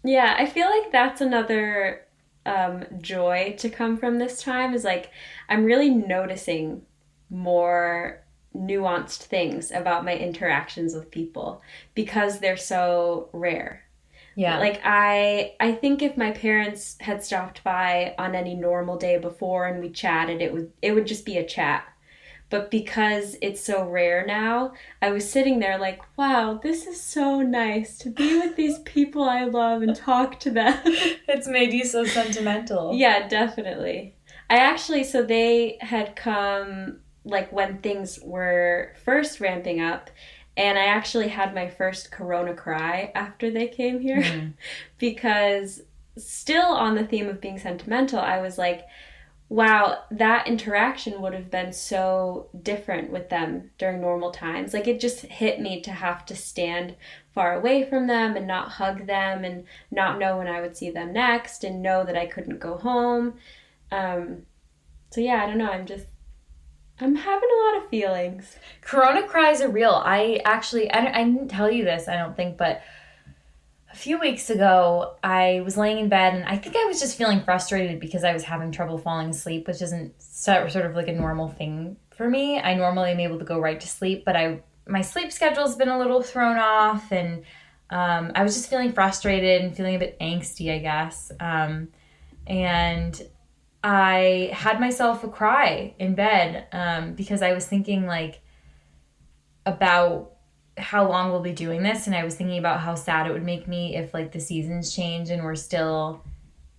Yeah, I feel like that's another joy to come from this time is like I'm really noticing more nuanced things about my interactions with people because they're so rare. Yeah. Like I think if my parents had stopped by on any normal day before and we chatted, it would just be a chat. But because it's so rare now, I was sitting there like, wow, this is so nice to be with these people I love and talk to them. It's made you so sentimental. Yeah, definitely. I actually, so they had come like when things were first ramping up, and I actually had my first Corona cry after they came here because still on the theme of being sentimental, I was like, wow, that interaction would have been so different with them during normal times. Like it just hit me to have to stand far away from them and not hug them and not know when I would see them next and know that I couldn't go home. So yeah, I don't know. I'm having a lot of feelings. Corona cries are real. I didn't tell you this, I don't think, but a few weeks ago, I was laying in bed, and I think I was just feeling frustrated because I was having trouble falling asleep, which isn't sort of like a normal thing for me. I normally am able to go right to sleep, but my sleep schedule's been a little thrown off, and I was just feeling frustrated and feeling a bit angsty, I guess. And I had myself a cry in bed because I was thinking like about how long we'll be doing this, and I was thinking about how sad it would make me if like the seasons change and we're still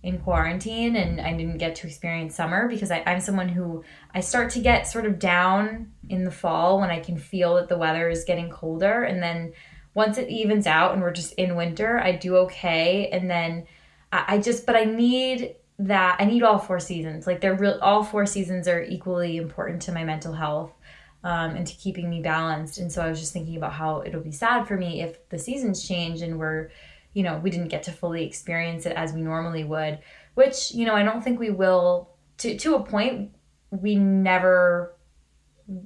in quarantine and I didn't get to experience summer, because I'm someone who I start to get sort of down in the fall when I can feel that the weather is getting colder, and then once it evens out and we're just in winter, I do okay. And then but I need that. I need all four seasons. Like all four seasons are equally important to my mental health. And to keeping me balanced. And so I was just thinking about how it'll be sad for me if the seasons change and we didn't get to fully experience it as we normally would, which, I don't think we will to a point. We never,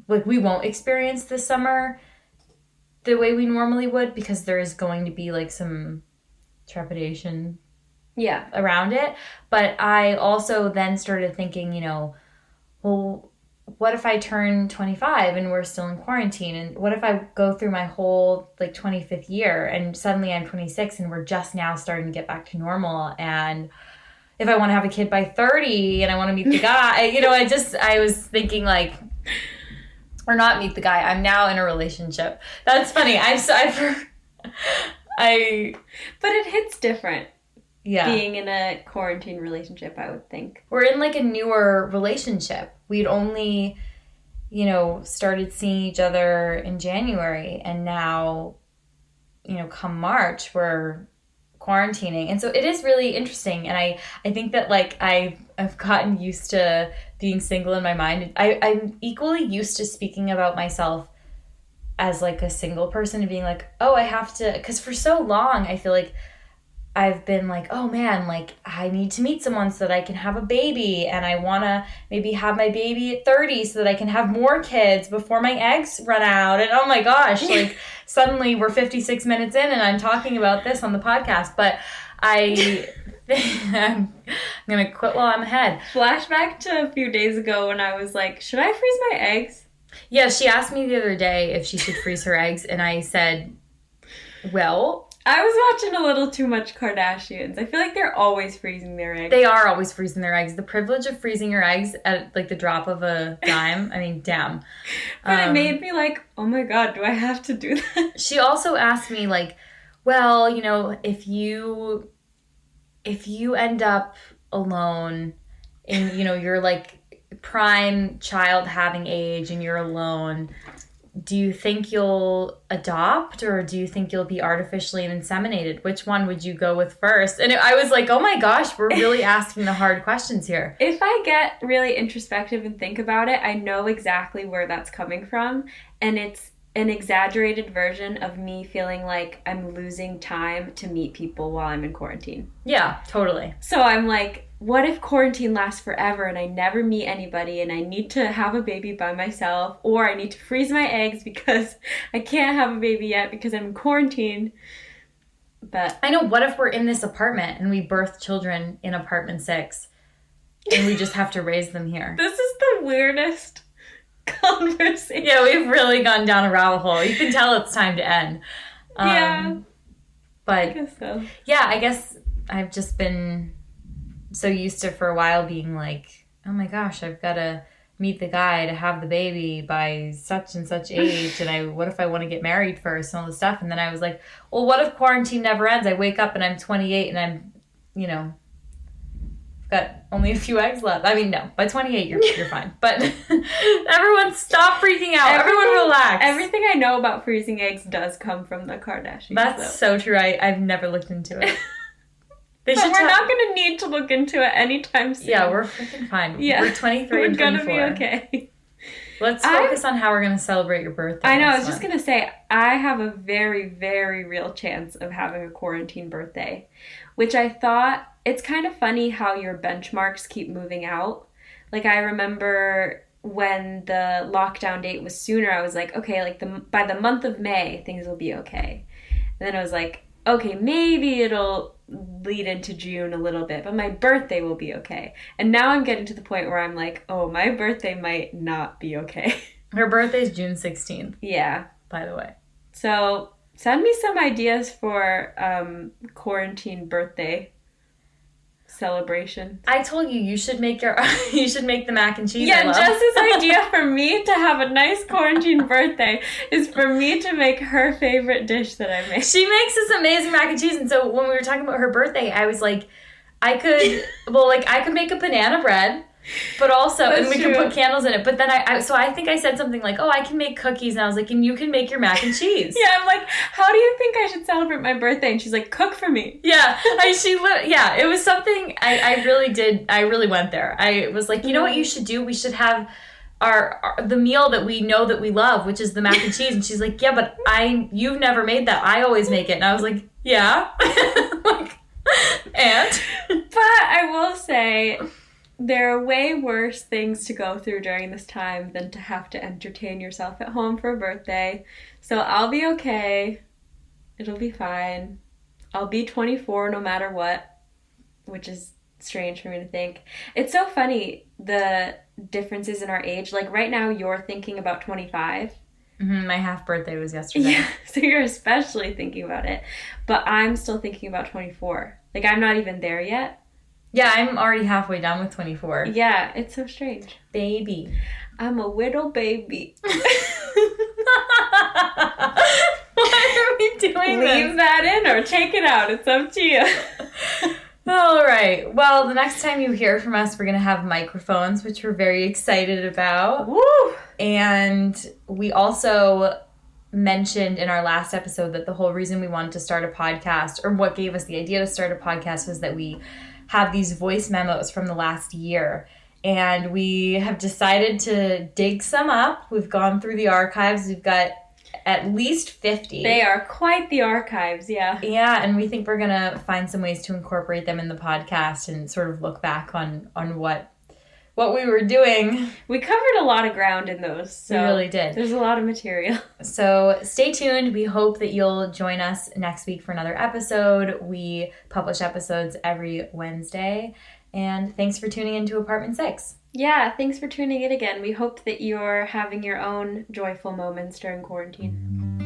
like, we won't experience this summer the way we normally would, because there is going to be like some trepidation around it. But I also then started thinking, well, what if I turn 25 and we're still in quarantine? And what if I go through my whole like 25th year and suddenly I'm 26 and we're just now starting to get back to normal? And if I want to have a kid by 30 and I want to meet the guy, I was thinking like, or not meet the guy. I'm now in a relationship. That's funny. But it hits different. Yeah. Being in a quarantine relationship, I would think. We're in like a newer relationship. We'd only, started seeing each other in January, and now, come March, we're quarantining. And so it is really interesting. And I think that like I've gotten used to being single in my mind. I'm equally used to speaking about myself as like a single person and being like, oh, I have to, because for so long I feel like I've been like, oh man, like I need to meet someone so that I can have a baby, and I want to maybe have my baby at 30 so that I can have more kids before my eggs run out. And oh my gosh, like suddenly we're 56 minutes in and I'm talking about this on the podcast, but I'm going to quit while I'm ahead. Flashback to a few days ago when I was like, should I freeze my eggs? Yeah, she asked me the other day if she should freeze her eggs, and I said, well, I was watching a little too much Kardashians. I feel like they're always freezing their eggs. They are always freezing their eggs. The privilege of freezing your eggs at like the drop of a dime. I mean, damn. But it made me like, oh my God, do I have to do that? She also asked me like, well, if you end up alone and, you're like prime child having age and you're alone, do you think you'll adopt, or do you think you'll be artificially inseminated? Which one would you go with first? And I was like, oh my gosh, we're really asking the hard questions here. If I get really introspective and think about it, I know exactly where that's coming from. And it's an exaggerated version of me feeling like I'm losing time to meet people while I'm in quarantine. Yeah, totally. So I'm like, what if quarantine lasts forever and I never meet anybody and I need to have a baby by myself, or I need to freeze my eggs because I can't have a baby yet because I'm in quarantine? But I know, what if we're in this apartment and we birth children in apartment 6 and we just have to raise them here? this is the weirdest conversation. Yeah, we've really gone down a rabbit hole. You can tell it's time to end. Yeah. But I guess so. yeah, I guess I've just been so used to for a while being like, oh my gosh, I've got to meet the guy to have the baby by such and such age, and what if I want to get married first and all this stuff? And then I was like, well, what if quarantine never ends? I wake up and I'm 28 and I'm, got only a few eggs left. I mean, no, by 28 you're fine. But everyone stop freaking out. Everyone relax. Everything I know about freezing eggs does come from the Kardashians. That's so true. I've never looked into it. But we're not going to need to look into it anytime soon. Yeah, we're freaking fine. Yeah. We're 23 and 24. We're going to be okay. Let's focus on how we're going to celebrate your birthday. I know. I was just going to say, I have a very, very real chance of having a quarantine birthday, which I thought, it's kind of funny how your benchmarks keep moving out. Like, I remember when the lockdown date was sooner, I was like, okay, like by the month of May, things will be okay. And then I was like, okay, maybe it'll lead into June a little bit, but my birthday will be okay. And now I'm getting to the point where I'm like, oh, my birthday might not be okay. Her birthday's June 16th. Yeah. By the way. So send me some ideas for quarantine birthday celebration. I told you you should make the mac and cheese. Yeah, Jess's idea for me to have a nice quarantine birthday is for me to make her favorite dish that I make. She makes this amazing mac and cheese, and so when we were talking about her birthday, I was like, I could make a banana bread. But also, and we could put candles in it. But then I think I said something like, oh, I can make cookies. And I was like, and you can make your mac and cheese. Yeah, I'm like, how do you think I should celebrate my birthday? And she's like, cook for me. Yeah, it was something I really did. I really went there. I was like, you know what you should do? We should have the meal that we know that we love, which is the mac and cheese. And she's like, yeah, but you've never made that. I always make it. And I was like, yeah. And? But I will say, there are way worse things to go through during this time than to have to entertain yourself at home for a birthday. So I'll be okay. It'll be fine. I'll be 24 no matter what, which is strange for me to think. It's so funny, the differences in our age. Like right now, you're thinking about 25. Mm-hmm, my half birthday was yesterday. Yeah, so you're especially thinking about it. But I'm still thinking about 24. Like I'm not even there yet. Yeah, I'm already halfway done with 24. Yeah, it's so strange. Baby. I'm a widow baby. Why are we doing this? Leave that in or take it out. It's up to you. All right. Well, the next time you hear from us, we're going to have microphones, which we're very excited about. Woo! And we also mentioned in our last episode that the whole reason we wanted to start a podcast, or what gave us the idea to start a podcast, was that we have these voice memos from the last year. And we have decided to dig some up. We've gone through the archives. We've got at least 50. They are quite the archives, yeah. Yeah, and we think we're going to find some ways to incorporate them in the podcast and sort of look back on what we were doing. We covered a lot of ground in those. So we really did. There's a lot of material. So stay tuned. We hope that you'll join us next week for another episode. We publish episodes every Wednesday. And thanks for tuning into Apartment 6. Yeah, thanks for tuning in again. We hope that you're having your own joyful moments during quarantine.